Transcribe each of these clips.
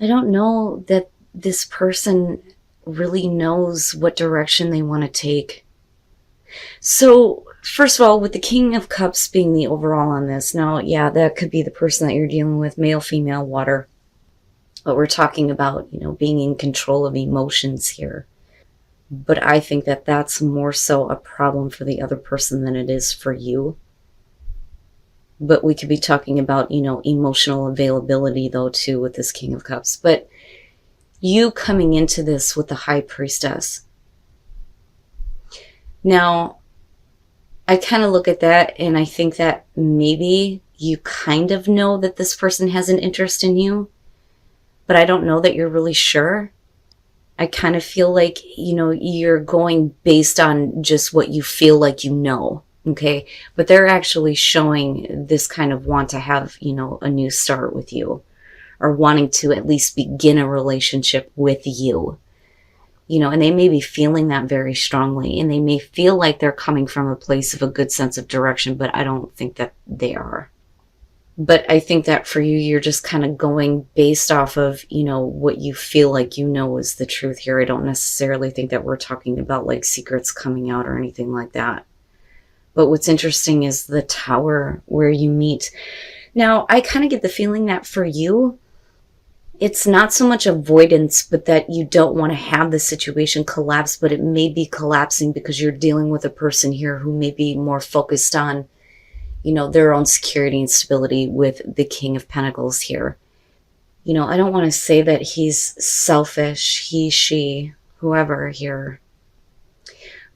I don't know that this person really knows what direction they want to take. So, first of all, with the King of Cups being the overall on this, now, yeah, that could be the person that you're dealing with, male, female, water. But we're talking about, being in control of emotions here. But I think that that's more so a problem for the other person than it is for you. But we could be talking about, emotional availability, though, too, with this King of Cups. But you coming into this with the High Priestess. Now, I kind of look at that and I think that maybe you kind of know that this person has an interest in you, but I don't know that you're really sure. I kind of feel like, you're going based on just what you feel like you know. Okay. But they're actually showing this kind of want to have, a new start with you, or wanting to at least begin a relationship with you. And they may be feeling that very strongly, and they may feel like they're coming from a place of a good sense of direction, but I don't think that they are. But I think that for you, you're just kind of going based off of, what you feel like is the truth here. I don't necessarily think that we're talking about like secrets coming out or anything like that. But what's interesting is the tower where you meet. Now, I kind of get the feeling that for you, it's not so much avoidance, but that you don't want to have the situation collapse, but it may be collapsing because you're dealing with a person here who may be more focused on, their own security and stability with the King of Pentacles here. I don't want to say that he's selfish, he, she, whoever here,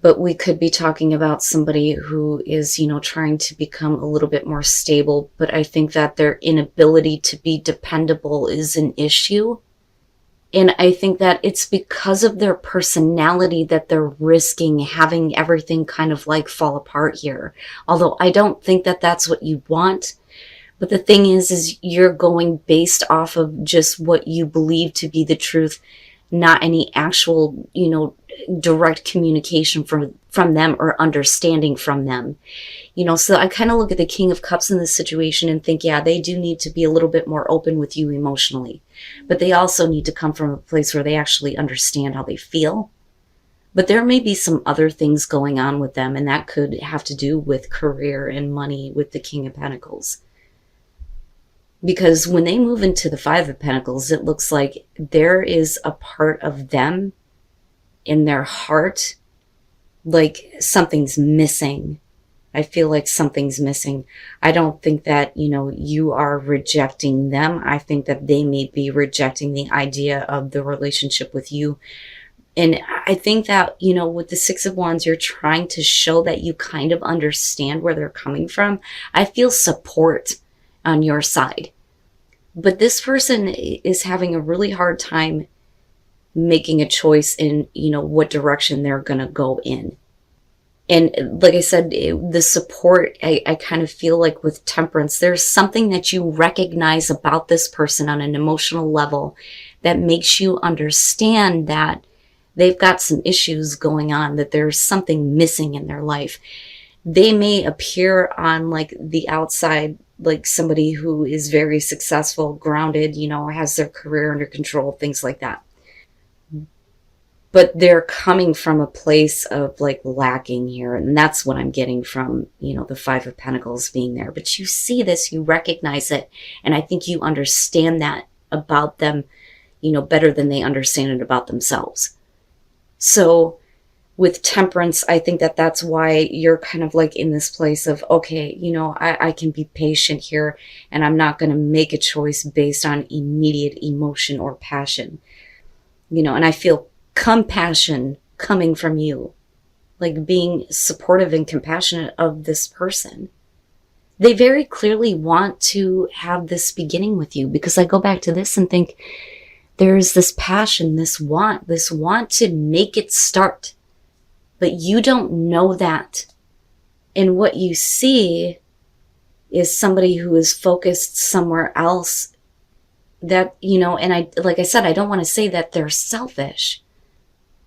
but we could be talking about somebody who is, trying to become a little bit more stable. But I think that their inability to be dependable is an issue. And I think that it's because of their personality that they're risking having everything kind of like fall apart here. Although I don't think that that's what you want. But the thing is you're going based off of just what you believe to be the truth, not any actual, direct communication from them or understanding from them. So I kind of look at the King of Cups in this situation and think, yeah, they do need to be a little bit more open with you emotionally, but they also need to come from a place where they actually understand how they feel. But there may be some other things going on with them, and that could have to do with career and money with the King of Pentacles. Because when they move into the Five of Pentacles, it looks like there is a part of them in their heart, like something's missing. I feel like something's missing. I don't think that, you are rejecting them. I think that they may be rejecting the idea of the relationship with you. And I think that, with the Six of Wands, you're trying to show that you kind of understand where they're coming from. I feel support on your side. But this person is having a really hard time making a choice in, what direction they're going to go in. And like I said, the support, I kind of feel like with Temperance, there's something that you recognize about this person on an emotional level that makes you understand that they've got some issues going on, that there's something missing in their life. They may appear on like the outside like somebody who is very successful, grounded, has their career under control, things like that. But they're coming from a place of like lacking here. And that's what I'm getting from, the Five of Pentacles being there. But you see this, you recognize it. And I think you understand that about them, better than they understand it about themselves. So with Temperance, I think that that's why you're kind of like in this place of, okay, I can be patient here, and I'm not going to make a choice based on immediate emotion or passion, and I feel compassion coming from you, like being supportive and compassionate of this person. They very clearly want to have this beginning with you, because I go back to this and think there's this passion, this want to make it start. But you don't know that. And what you see is somebody who is focused somewhere else that, and like I said, I don't want to say that they're selfish.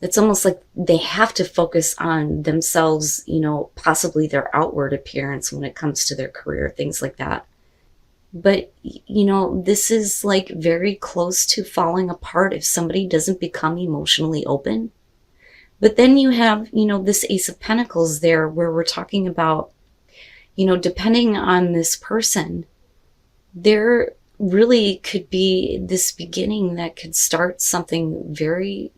It's almost like they have to focus on themselves, possibly their outward appearance when it comes to their career, things like that. But, this is like very close to falling apart if somebody doesn't become emotionally open. But then you have, this Ace of Pentacles there where we're talking about, depending on this person, there really could be this beginning that could start something very,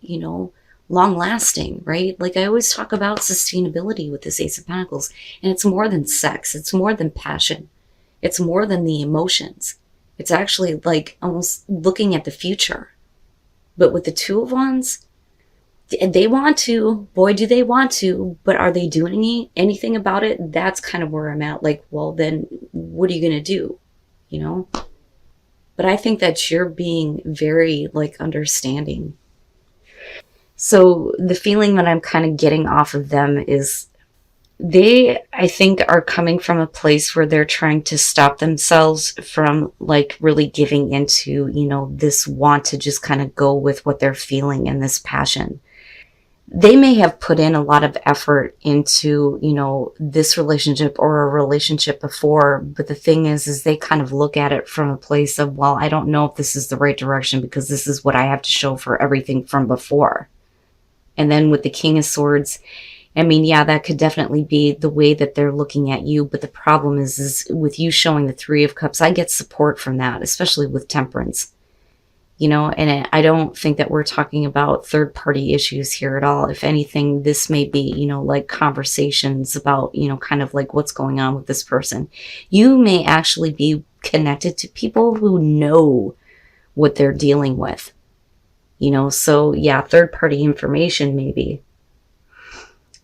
long lasting, right? Like I always talk about sustainability with this Ace of Pentacles, and it's more than sex, it's more than passion, it's more than the emotions. It's actually like almost looking at the future. But with the Two of Wands, they want to, boy, do they want to, but are they doing anything about it? That's kind of where I'm at. Like, well, then what are you going to do? But I think that you're being very like understanding. So the feeling that I'm kind of getting off of them is they, I think, are coming from a place where they're trying to stop themselves from like really giving into, this want to just kind of go with what they're feeling and this passion. They may have put in a lot of effort into, this relationship or a relationship before, but the thing is they kind of look at it from a place of, well, I don't know if this is the right direction because this is what I have to show for everything from before. And then with the King of Swords, I mean, yeah, that could definitely be the way that they're looking at you. But the problem is with you showing the Three of Cups, I get support from that, especially with Temperance. And I don't think that we're talking about third-party issues here at all. If anything, this may be, like conversations about, kind of like what's going on with this person. You may actually be connected to people who know what they're dealing with. So yeah, third-party information maybe.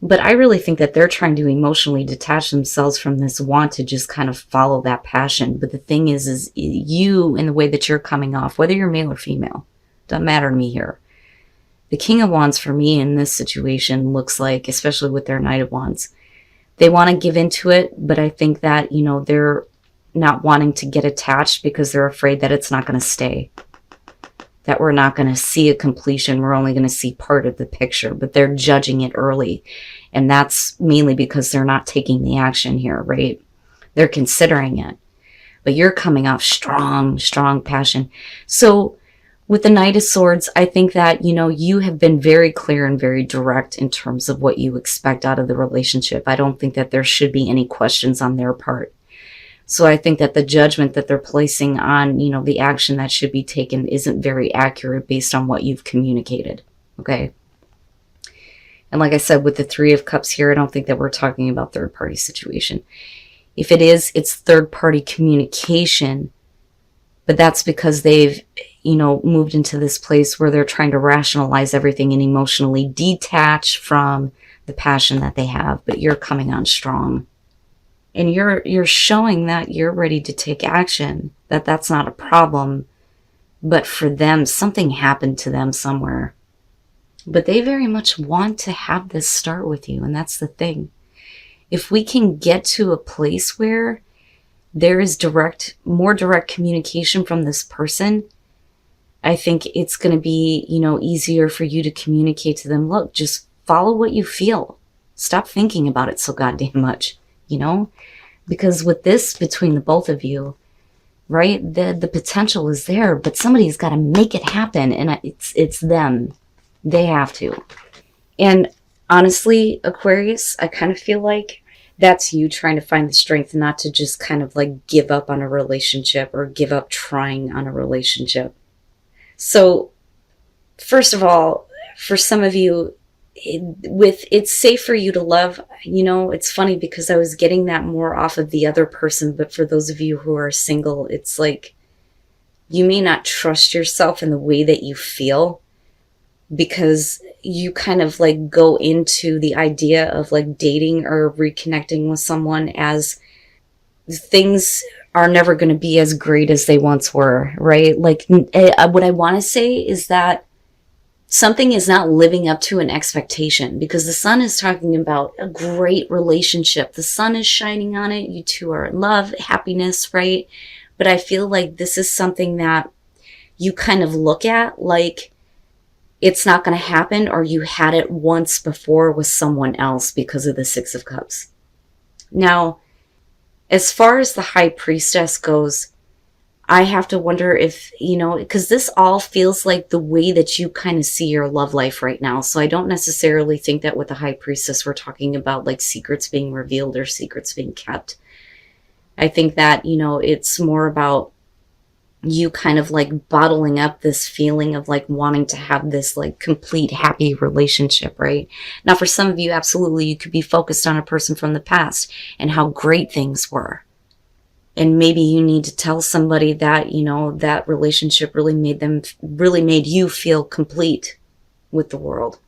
But I really think that they're trying to emotionally detach themselves from this want to just kind of follow that passion. But the thing is you, in the way that you're coming off, whether you're male or female, doesn't matter to me here. The King of Wands for me in this situation looks like, especially with their Knight of Wands, they want to give into it, but I think that, they're not wanting to get attached because they're afraid that it's not going to stay. That we're not going to see a completion. We're only going to see part of the picture, but they're judging it early. And that's mainly because they're not taking the action here, right? They're considering it. But you're coming off strong, strong passion. So with the Knight of Swords, I think that, you have been very clear and very direct in terms of what you expect out of the relationship. I don't think that there should be any questions on their part. So I think that the judgment that they're placing on, the action that should be taken isn't very accurate based on what you've communicated. Okay. And like I said, with the Three of Cups here, I don't think that we're talking about third-party situation. If it is, it's third-party communication, but that's because they've, moved into this place where they're trying to rationalize everything and emotionally detach from the passion that they have, but you're coming on strong. And you're showing that you're ready to take action, that that's not a problem. But for them, something happened to them somewhere. But they very much want to have this start with you, and that's the thing. If we can get to a place where there is more direct communication from this person, I think it's going to be, easier for you to communicate to them. Look, just follow what you feel. Stop thinking about it so goddamn much. Because with this between the both of you, right, the potential is there, but somebody's got to make it happen, and it's them. They have to. And honestly, Aquarius, I kind of feel like that's you trying to find the strength not to just kind of like give up on a relationship or give up trying on a relationship. So first of all, for some of you, it's safe for you to love, it's funny because I was getting that more off of the other person, but for those of you who are single, it's like you may not trust yourself in the way that you feel because you kind of like go into the idea of like dating or reconnecting with someone as things are never going to be as great as they once were, right? Like what I want to say is that something is not living up to an expectation because the sun is talking about a great relationship. The sun is shining on it. You two are in love, happiness, right? But I feel like this is something that you kind of look at like it's not going to happen, or you had it once before with someone else because of the Six of Cups. Now, as far as the High Priestess goes, I have to wonder if, because this all feels like the way that you kind of see your love life right now. So I don't necessarily think that with the High Priestess, we're talking about like secrets being revealed or secrets being kept. I think that, it's more about you kind of like bottling up this feeling of like wanting to have this like complete happy relationship, right? Now, for some of you, absolutely, you could be focused on a person from the past and how great things were. And maybe you need to tell somebody that, that relationship really made you feel complete with the world.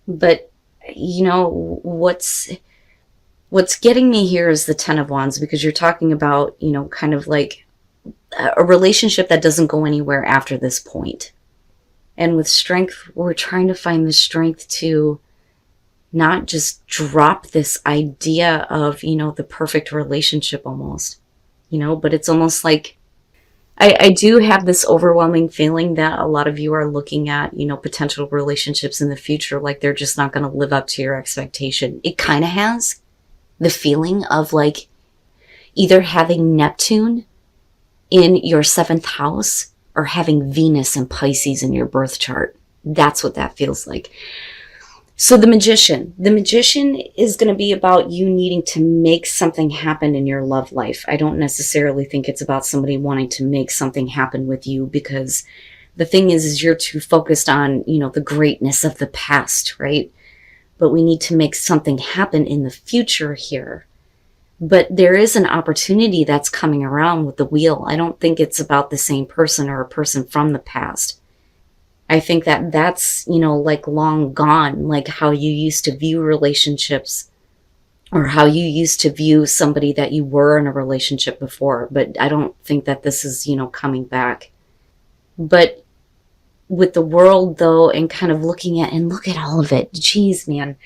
But, what's getting me here is the Ten of Wands, because you're talking about, kind of like a relationship that doesn't go anywhere after this point. And with Strength, we're trying to find the strength to not just drop this idea of, the perfect relationship almost, but it's almost like I do have this overwhelming feeling that a lot of you are looking at, potential relationships in the future like they're just not going to live up to your expectation. It kind of has the feeling of like either having Neptune in your 7th house or having Venus and Pisces in your birth chart. That's what that feels like. So the Magician is going to be about you needing to make something happen in your love life. I don't necessarily think it's about somebody wanting to make something happen with you, because the thing is you're too focused on, the greatness of the past, right? But we need to make something happen in the future here. But there is an opportunity that's coming around with the Wheel. I don't think it's about the same person or a person from the past. I think that that's, like long gone, like how you used to view relationships or how you used to view somebody that you were in a relationship before. But I don't think that this is, coming back. But with the World, though, and kind of looking at, and look at all of it. Jeez, man.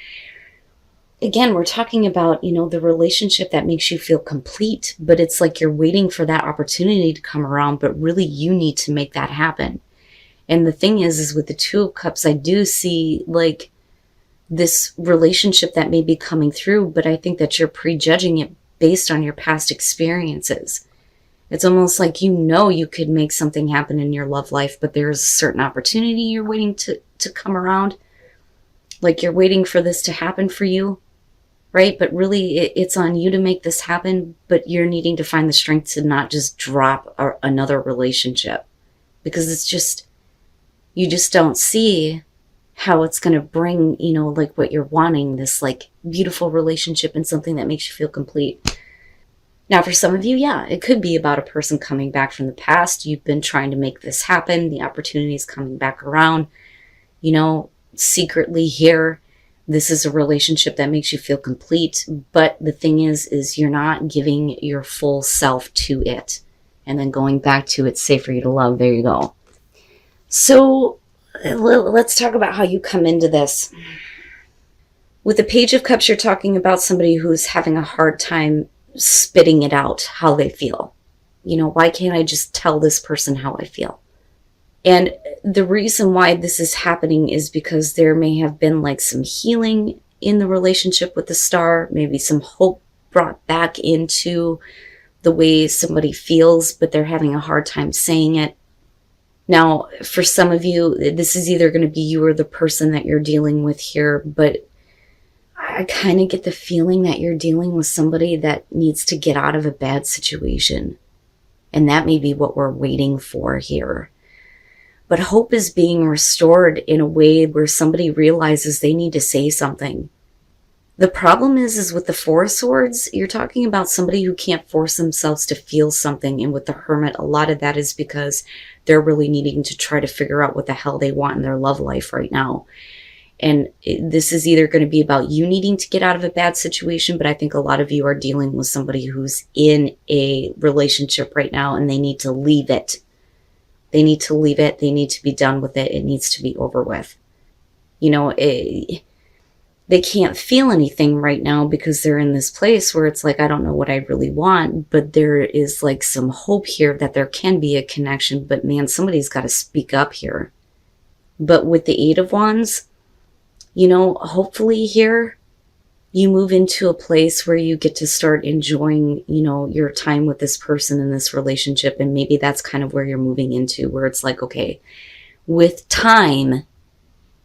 Again, we're talking about, the relationship that makes you feel complete, but it's like you're waiting for that opportunity to come around, but really you need to make that happen. And the thing is with the Two of Cups, I do see like this relationship that may be coming through, but I think that you're prejudging it based on your past experiences. It's almost like, you could make something happen in your love life, but there's a certain opportunity you're waiting to come around. Like you're waiting for this to happen for you, right? But really it's on you to make this happen, but you're needing to find the strength to not just drop another relationship, because it's just, you just don't see how it's going to bring, like what you're wanting, this like beautiful relationship and something that makes you feel complete. Now, for some of you, yeah, it could be about a person coming back from the past. You've been trying to make this happen. The opportunity is coming back around, secretly here. This is a relationship that makes you feel complete. But the thing is you're not giving your full self to it. And then going back to it's safe for you to love. There you go. So let's talk about how you come into this. With the Page of Cups, you're talking about somebody who's having a hard time spitting it out, how they feel. Why can't I just tell this person how I feel? And the reason why this is happening is because there may have been like some healing in the relationship with the Star, maybe some hope brought back into the way somebody feels, but they're having a hard time saying it. Now, for some of you, this is either going to be you or the person that you're dealing with here, but I kind of get the feeling that you're dealing with somebody that needs to get out of a bad situation. And that may be what we're waiting for here. But hope is being restored in a way where somebody realizes they need to say something. The problem is with the Four of Swords, you're talking about somebody who can't force themselves to feel something. And with the Hermit, a lot of that is because they're really needing to try to figure out what the hell they want in their love life right now. And this is either going to be about you needing to get out of a bad situation, but I think a lot of you are dealing with somebody who's in a relationship right now and they need to leave it. They need to leave it. They need to be done with it. It needs to be over with. They can't feel anything right now because they're in this place where it's like, I don't know what I really want, but there is like some hope here that there can be a connection, but man, somebody's got to speak up here. But with the Eight of Wands, hopefully here, you move into a place where you get to start enjoying, your time with this person in this relationship. And maybe that's kind of where you're moving into, where it's like, okay, with time,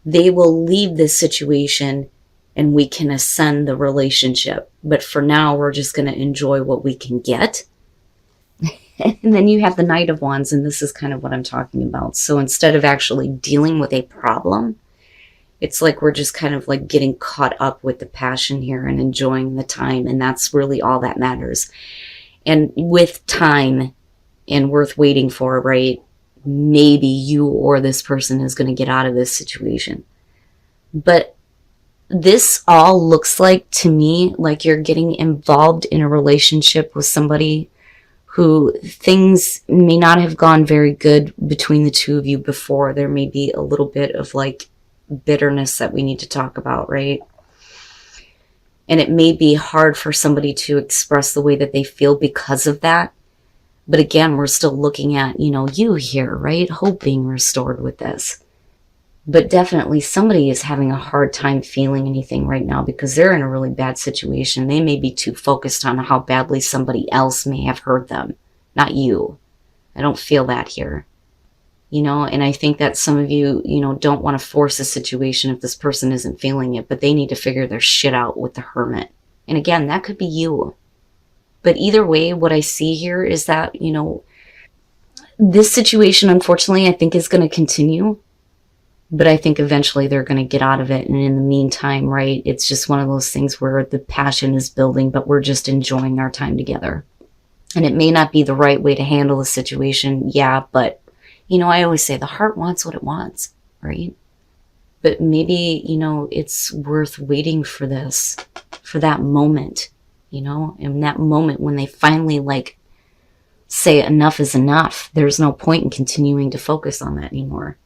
they will leave this situation and we can ascend the relationship. But for now, we're just going to enjoy what we can get. And then you have the Knight of Wands, and this is kind of what I'm talking about. So instead of actually dealing with a problem, it's like we're just kind of like getting caught up with the passion here and enjoying the time. And that's really all that matters. And with time and worth waiting for, right? Maybe you or this person is going to get out of this situation. But this all looks like, to me, like you're getting involved in a relationship with somebody who things may not have gone very good between the two of you before. There may be a little bit of like bitterness that we need to talk about, right? And it may be hard for somebody to express the way that they feel because of that. But again, we're still looking at, you here, right? Hope being restored with this. But definitely somebody is having a hard time feeling anything right now because they're in a really bad situation. They may be too focused on how badly somebody else may have hurt them, not you. I don't feel that here. And I think that some of you, don't want to force a situation if this person isn't feeling it, but they need to figure their shit out with the Hermit. And again, that could be you. But either way, what I see here is that, this situation, unfortunately, I think is going to continue. But I think eventually they're going to get out of it. And in the meantime, right, it's just one of those things where the passion is building, but we're just enjoying our time together. And it may not be the right way to handle the situation. Yeah, but, I always say the heart wants what it wants, right? But maybe, it's worth waiting for this, for that moment, and that moment when they finally say enough is enough. There's no point in continuing to focus on that anymore.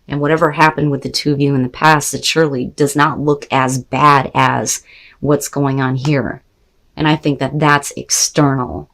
And whatever happened with the two of you in the past, it surely does not look as bad as what's going on here. And I think that that's external.